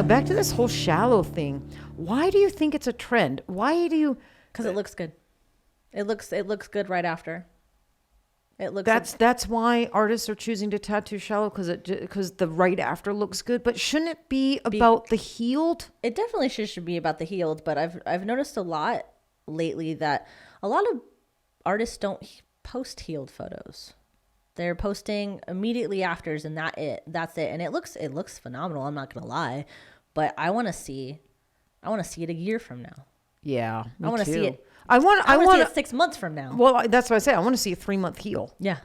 back to this whole shallow thing. Why do you think it's a trend? Why do you? Because it looks good. It looks good right after. It looks. That's why artists are choosing to tattoo shallow, because the right after looks good. But shouldn't it be about the healed? It definitely should be about the healed. But I've noticed a lot lately that a lot of artists don't post healed photos. They're posting immediately afters, and that's it. And it looks phenomenal. I'm not gonna lie, but I want to see it a year from now. Yeah, I want to see it. I want to see it 6 months from now. Well, that's what I say. I want to see a 3-month heal. Yeah.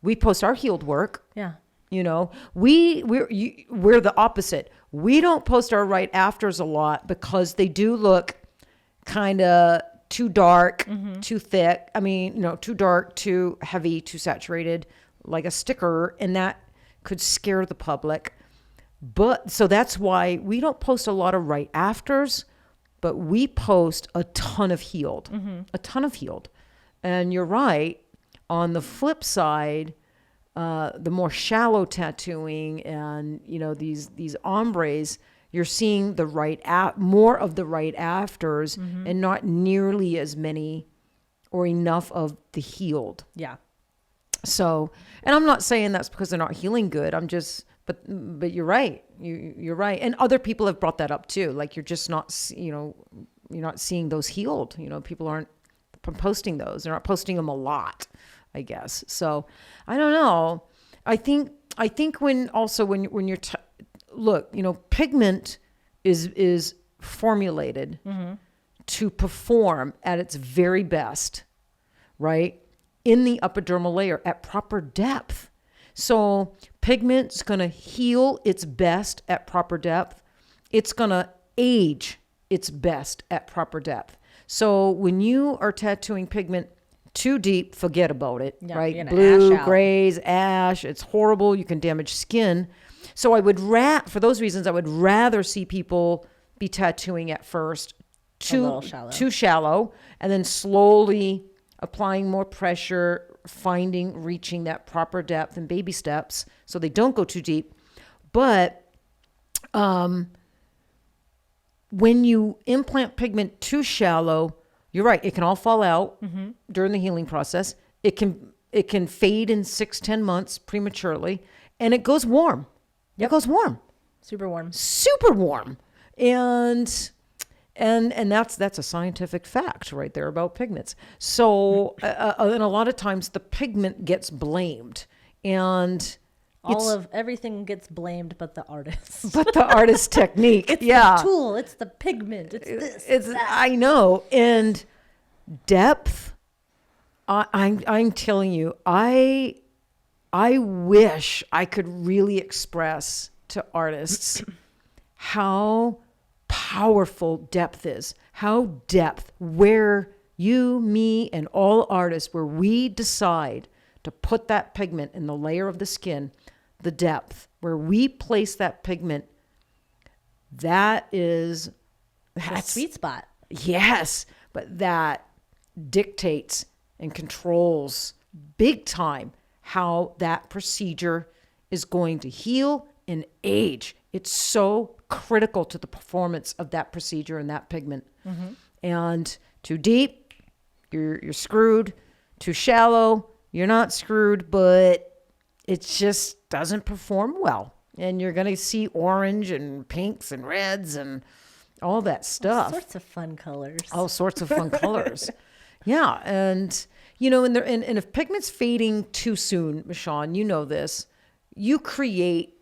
We post our healed work. Yeah. You know, we're the opposite. We don't post our right afters a lot because they do look kind of too dark, too thick. I mean, too dark, too heavy, too saturated, like a sticker, and that could scare the public. But so that's why we don't post a lot of right afters. But we post a ton of healed, a ton of healed. And you're right. On the flip side, the more shallow tattooing and, these ombres, you're seeing more of the right afters and not nearly as many or enough of the healed. Yeah. So, and I'm not saying that's because they're not healing good. But you're right. You're right. And other people have brought that up too. Like you're just not, you're not seeing those healed. People aren't posting those. They're not posting them a lot, I guess. So I don't know. I think when you're, look, pigment is formulated to perform at its very best, right? In the epidermal layer at proper depth. So pigment's going to heal its best at proper depth. It's going to age its best at proper depth. So when you are tattooing pigment too deep, forget about it, right? Blue, grays, ash, it's horrible. You can damage skin. So for those reasons, I would rather see people be tattooing at first too shallow, and then slowly applying more pressure, reaching that proper depth in baby steps so they don't go too deep. But when you implant pigment too shallow, you're right, it can all fall out during the healing process. It can fade in 6-10 months prematurely, and it goes warm. Yep. It goes warm. Super warm. And that's a scientific fact right there about pigments. So, and a lot of times the pigment gets blamed, and everything gets blamed, but the artist. But the artist's technique. It's the tool. It's the pigment. It's this. I know. And depth. I'm telling you, I wish I could really express to artists how powerful depth is. Where you, me, and all artists, where we decide to put that pigment in the layer of the skin, the depth, where we place that pigment, that's the sweet spot. Yes, but that dictates and controls big time how that procedure is going to heal and age. It's so critical to the performance of that procedure and that pigment. And too deep, you're screwed. Too shallow, you're not screwed, but it just doesn't perform well. And you're going to see orange and pinks and reds and all that stuff. All sorts of fun colors. All sorts of fun colors. Yeah. And, and if pigment's fading too soon, Michonne, you know this, you create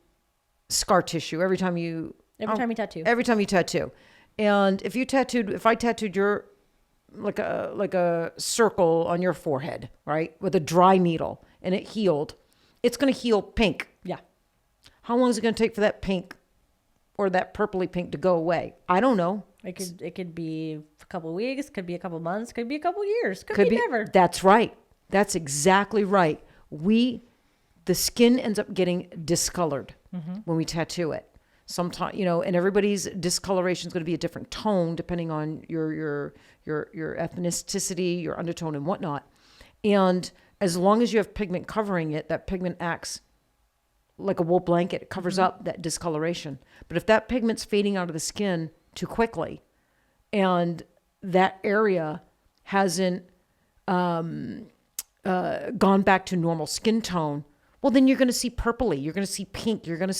scar tissue every time you tattoo. Every time you tattoo. And if I tattooed your, like a circle on your forehead, right, with a dry needle, and it healed, it's going to heal pink. Yeah. How long is it going to take for that pink or that purpley pink to go away? I don't know. It could be a couple of weeks, could be a couple of months, could be a couple of years, could be never. That's right. That's exactly right. The skin ends up getting discolored when we tattoo it. Sometimes, and everybody's discoloration is going to be a different tone depending on your ethnicity, your undertone and whatnot. And as long as you have pigment covering it, that pigment acts like a wool blanket. It covers up that discoloration. But if that pigment's fading out of the skin too quickly and that area hasn't gone back to normal skin tone, well, then you're going to see purpley. You're going to see pink. You're going to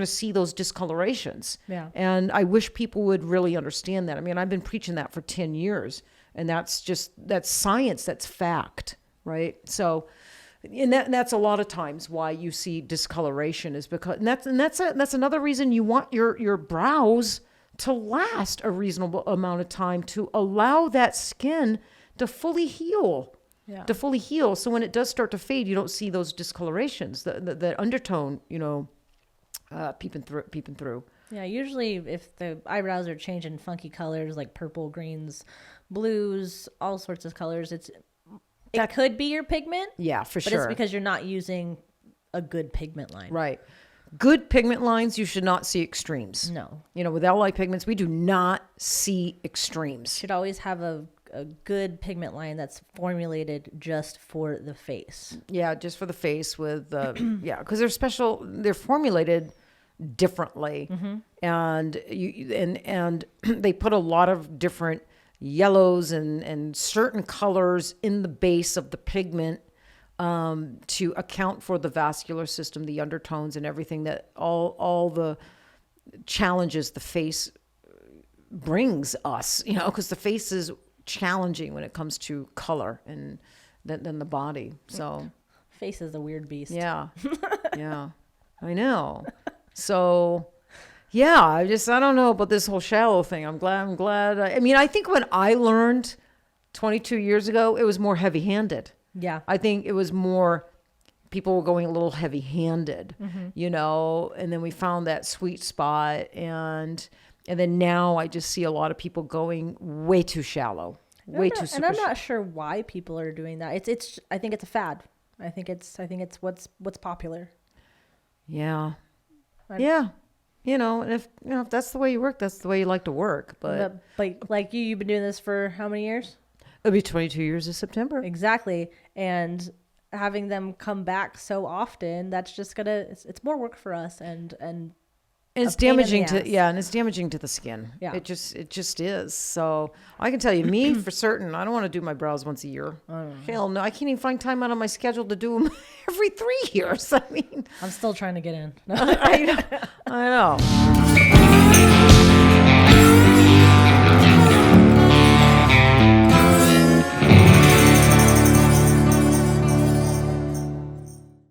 see those discolorations. Yeah. And I wish people would really understand that. I mean, I've been preaching that for 10 years, and that's science. That's fact, right? So, and that's a lot of times why you see discoloration is because, and that's another reason you want your brows to last a reasonable amount of time to allow that skin to fully heal. Yeah. To fully heal. So when it does start to fade, you don't see those discolorations, the undertone, peeping through. Yeah, usually if the eyebrows are changing funky colors like purple, greens, blues, all sorts of colors, it could be your pigment. Yeah, for but sure. It's because you're not using a good pigment line. Right. Good pigment lines, you should not see extremes. No. With LI pigments, we do not see extremes. Should always have a good pigment line that's formulated just for the face. Yeah, just for the face with, because they're formulated differently. And and they put a lot of different yellows and certain colors in the base of the pigment to account for the vascular system, the undertones and everything that all the challenges the face brings us, because the face is challenging when it comes to color and than the body. So face is a weird beast. Yeah. Yeah. I know. So yeah, I don't know about this whole shallow thing. I'm glad. I think when I learned 22 years ago, it was more heavy handed. Yeah. I think it was more people were going a little heavy handed, and then we found that sweet spot and then now I just see a lot of people going way too shallow, way too super. And I'm not sure why people are doing that. It's I think it's a fad. I think it's what's popular. Yeah. Yeah. And if that's the way you work, that's the way you like to work. But like you've been doing this for how many years? It'll be 22 years this September. Exactly. And having them come back so often, that's just it's more work for us and it's damaging it's damaging to the skin. Yeah. It just is. So I can tell you, me for certain, I don't want to do my brows once a year. Hell no, I can't even find time out on my schedule to do them every 3 years. I mean, I'm still trying to get in. I know.